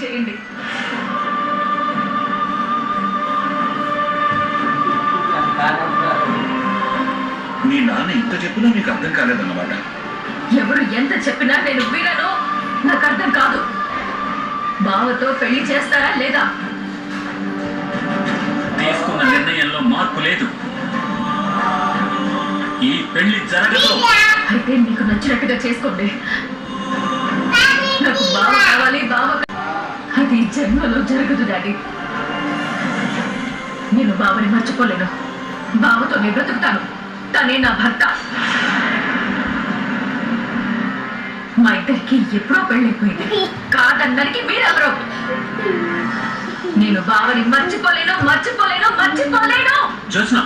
చేయండి. మీ నాన్న ఇంత చెప్పినా మీకు అర్థం కాలేదన్నమాట. ఎవరు ఎంత చెప్పినా నేను వినను. నాకు అర్థం కాదు. బావతో పెళ్లి చేస్తారా లేదా? తీసుకున్న నిర్ణయంలో మార్పు లేదు. ఈ పెళ్లి జరగదు. అయితే మీకు నచ్చినట్టుగా చేసుకోండి. నాకు బావ కావాలి. బావ అది జన్మలో జరగదు డాడీ. నేను బావని మర్చిపోలేను. బావతో నేను బ్రతుకుతాను. తనే నా భర్త. మా ఇద్దరికి ఎప్పుడో పెళ్ళైపోయింది. కాదన్నరికి మీరెవరు? నేను బావని మర్చిపోలేను. జోత్స్న